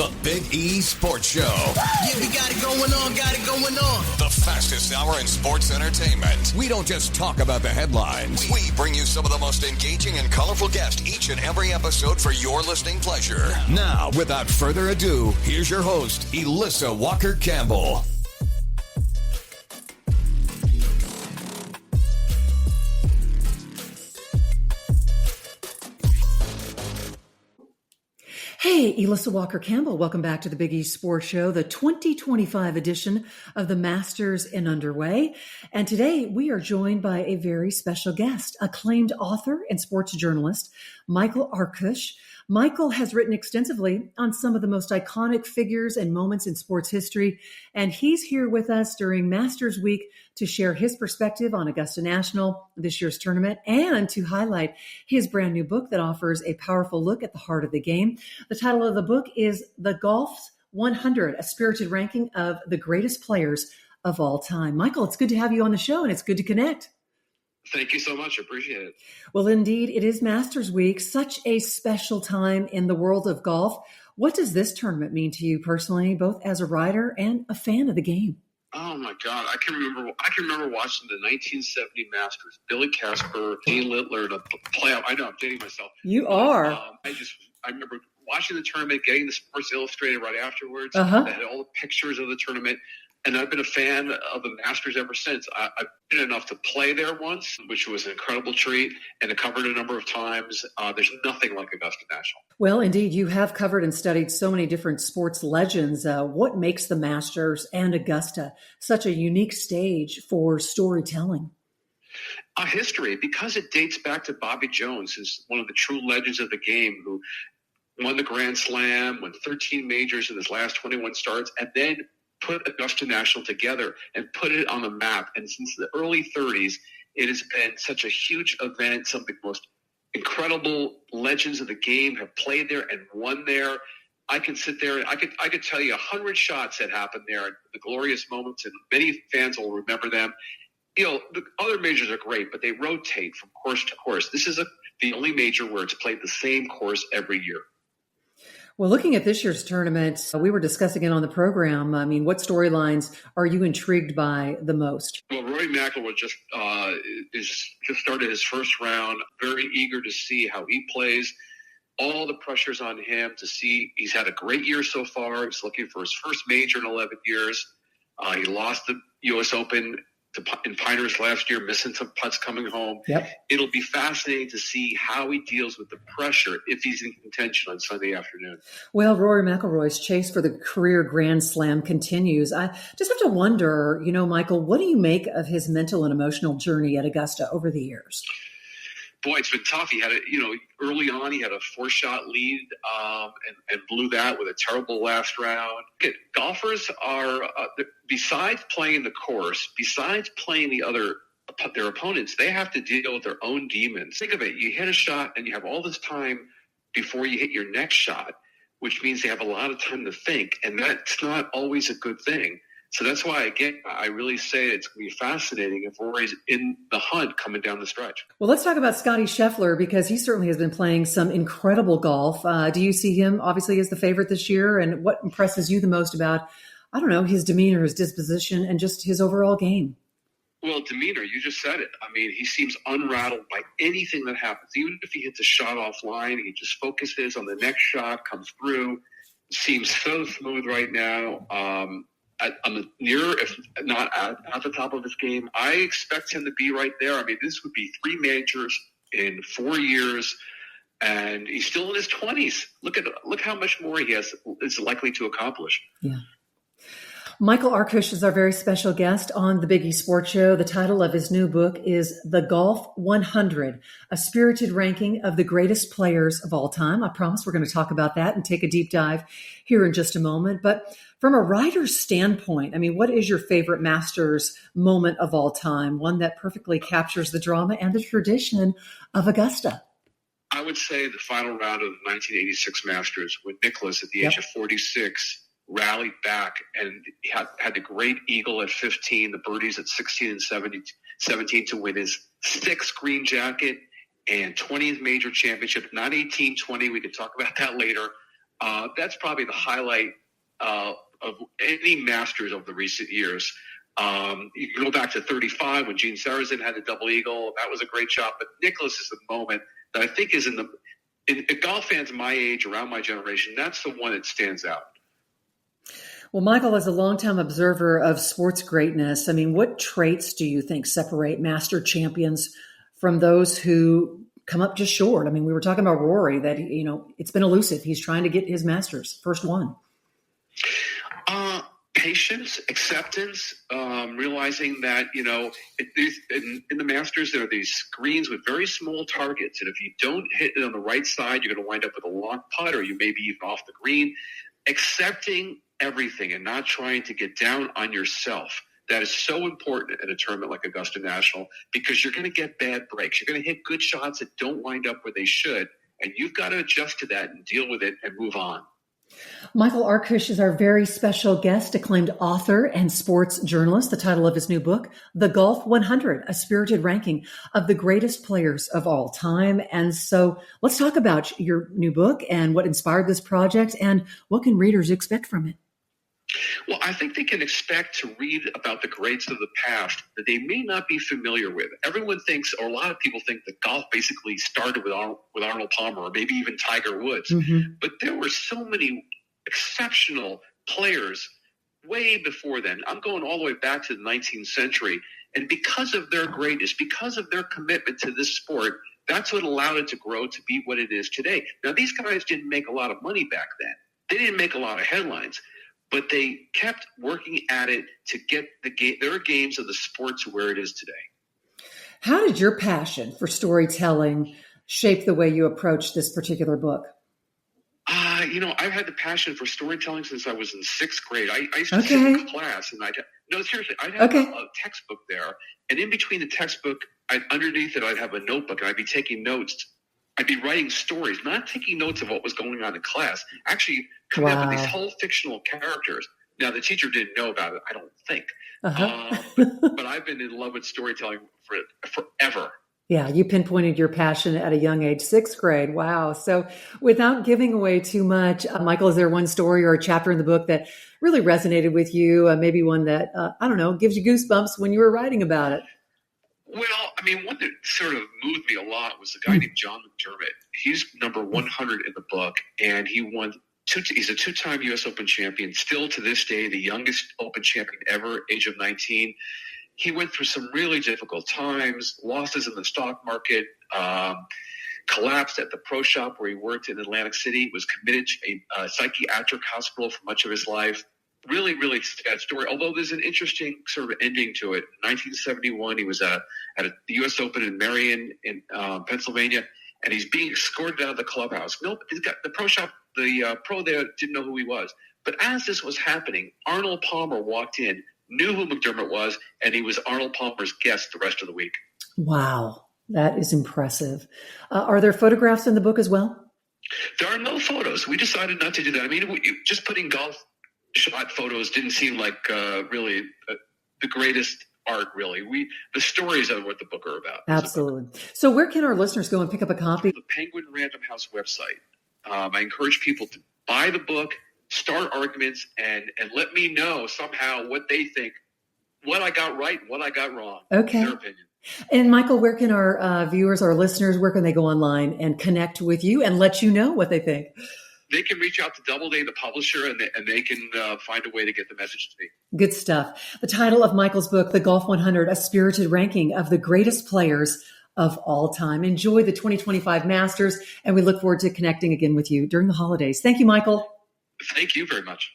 The Big E Sports Show. Yeah, we got it going on, The fastest hour in sports entertainment. We don't just talk about the headlines. We bring you some of the most engaging and colorful guests each and every episode for your listening pleasure. Now, without further ado, here's your host, Elissa Walker-Campbell. Hey, Elissa Walker-Campbell. Welcome back to the Big E Sports Show, the 2025 edition of the Masters in underway. And today we are joined by a very special guest, acclaimed author and sports journalist, Michael Arkush. Michael has written extensively on some of the most iconic figures and moments in sports history, and he's here with us during Masters Week to share his perspective on Augusta National, this year's tournament, and to highlight his brand new book that offers a powerful look at the heart of the game. The title of the book is The Golf's 100, a spirited ranking of the greatest players of all time. Michael, it's good to have you on the show, and it's good to connect. Thank you so much. I appreciate it. Well, indeed, it is Masters Week, such a special time in the world of golf. What does this tournament mean to you personally, both as a writer and a fan of the game? Oh my God, I can remember watching the 1970 Masters. Billy Casper, Dean Littler, the playoff. I know I'm dating myself. You are. I remember watching the tournament, getting the Sports Illustrated right afterwards. Uh-huh. That had all the pictures of the tournament. And I've been a fan of the Masters ever since. I've been enough to play there once, which was an incredible treat, and to cover it a number of times. There's nothing like Augusta National. Well, indeed, you have covered and studied so many different sports legends. What makes the Masters and Augusta such a unique stage for storytelling? History, because it dates back to Bobby Jones, who's one of the true legends of the game, who won the Grand Slam, won 13 majors in his last 21 starts, and then put Augusta National together and put it on the map. And since the early 30s, it has been such a huge event. Some of the most incredible legends of the game have played there and won there. I can sit there and I could tell you 100 shots that happened there, the glorious moments, and many fans will remember them. You know, the other majors are great, but they rotate from course to course. This is the only major where it's played the same course every year. Well, looking at this year's tournament, we were discussing it on the program. I mean, what storylines are you intrigued by the most? Well, Rory McIlroy just started his first round. Very eager to see how he plays. All the pressure's on him to see. He's had a great year so far. He's looking for his first major in 11 years. He lost the U.S. Open in Pinehurst last year, missing some putts coming home. Yep. It'll be fascinating to see how he deals with the pressure if he's in contention on Sunday afternoon. Well, Rory McIlroy's chase for the career Grand Slam continues. I just have to wonder, Michael, what do you make of his mental and emotional journey at Augusta over the years? Boy, it's been tough. He had early on, he had a 4-shot lead and blew that with a terrible last round. Golfers are, besides playing the course, besides playing their opponents, they have to deal with their own demons. Think of it. You hit a shot and you have all this time before you hit your next shot, which means they have a lot of time to think. And that's not always a good thing. So that's why, again, I really say it's going to be fascinating if Rory's in the hunt coming down the stretch. Well, let's talk about Scottie Scheffler, because he certainly has been playing some incredible golf. Do you see him, obviously, as the favorite this year? And what impresses you the most about, his demeanor, his disposition, and just his overall game? Well, demeanor, you just said it. I mean, he seems unrattled by anything that happens. Even if he hits a shot offline, he just focuses on the next shot, comes through. Seems so smooth right now. I'm near, if not at the top of his game. I expect him to be right there. I mean, this would be 3 majors in 4 years, and he's still in his 20s. Look how much more he is likely to accomplish. Yeah. Michael Arkush is our very special guest on the Big E Sports Show. The title of his new book is The Golf 100, a spirited ranking of the greatest players of all time. I promise we're going to talk about that and take a deep dive here in just a moment. But from a writer's standpoint, I mean, what is your favorite Masters moment of all time? One that perfectly captures the drama and the tradition of Augusta. I would say the final round of the 1986 Masters, when Nicklaus, at the age of 46, rallied back and had the great eagle at 15, the birdies at 16 and 17 to win his 6th green jacket and 20th major championship, not 18-20. We can talk about that later. That's probably the highlight of any Masters of the recent years. You can go back to 35 when Gene Sarazen had the double eagle. That was a great shot. But Nicklaus is the moment that I think is in golf fans my age, around my generation, that's the one that stands out. Well, Michael, as a longtime observer of sports greatness, I mean, what traits do you think separate master champions from those who come up just short? I mean, we were talking about Rory, that, it's been elusive. He's trying to get his Masters, first one. Patience, acceptance, realizing that, in the Masters, there are these screens with very small targets. And if you don't hit it on the right side, you're going to wind up with a long putt, or you may be even off the green. Accepting everything and not trying to get down on yourself. That is so important in a tournament like Augusta National, because you're going to get bad breaks. You're going to hit good shots that don't wind up where they should. And you've got to adjust to that and deal with it and move on. Michael Arkush is our very special guest, acclaimed author and sports journalist. The title of his new book, The Golf 100, a spirited ranking of the greatest players of all time. And so let's talk about your new book and what inspired this project and what can readers expect from it. Well, I think they can expect to read about the greats of the past that they may not be familiar with. Everyone thinks, or a lot of people think, that golf basically started with Arnold Palmer, or maybe even Tiger Woods. Mm-hmm. But there were so many exceptional players way before then. I'm going all the way back to the 19th century. And because of their greatness, because of their commitment to this sport, that's what allowed it to grow to be what it is today. Now, these guys didn't make a lot of money back then. They didn't make a lot of headlines. But they kept working at it to get their games of the sport to where it is today. How did your passion for storytelling shape the way you approach this particular book? I've had the passion for storytelling since I was in sixth grade. I used to sit in class, and I'd have a textbook there, and in between the textbook, underneath it, I'd have a notebook, and I'd be taking notes. I'd be writing stories, not taking notes of what was going on in class, actually coming up with these whole fictional characters. Now, the teacher didn't know about it, I don't think. But I've been in love with storytelling forever. Yeah, you pinpointed your passion at a young age, sixth grade. Wow. So without giving away too much, Michael, is there one story or a chapter in the book that really resonated with you? Maybe one that, gives you goosebumps when you were writing about it? Well, one that sort of moved me a lot was a guy named John McDermott. He's number 100 in the book, and he won. He's a two-time U.S. Open champion, still to this day the youngest Open champion ever, age of 19. He went through some really difficult times, losses in the stock market, collapsed at the pro shop where he worked in Atlantic City, was committed to a psychiatric hospital for much of his life. Really, really sad story, although there's an interesting sort of ending to it. In 1971, he was at the U.S. Open in Marion in Pennsylvania, and he's being escorted out of the clubhouse. He's got the pro shop, the pro there didn't know who he was. But as this was happening, Arnold Palmer walked in, knew who McDermott was, and he was Arnold Palmer's guest the rest of the week. Wow, that is impressive. Are there photographs in the book as well? There are no photos. We decided not to do that. Just putting golf shot photos didn't seem like really the greatest art, really. The stories are what the book are about. Absolutely. So where can our listeners go and pick up a copy? The Penguin Random House website. I encourage people to buy the book, start arguments, and let me know somehow what they think, what I got right, what I got wrong. Okay. Their opinion. And Michael, where can our viewers, our listeners, where can they go online and connect with you and let you know what they think? They can reach out to Doubleday, the publisher, and they can find a way to get the message to me. Good stuff. The title of Michael's book, The Golf 100, a spirited ranking of the greatest players of all time. Enjoy the 2025 Masters, and we look forward to connecting again with you during the holidays. Thank you, Michael. Thank you very much.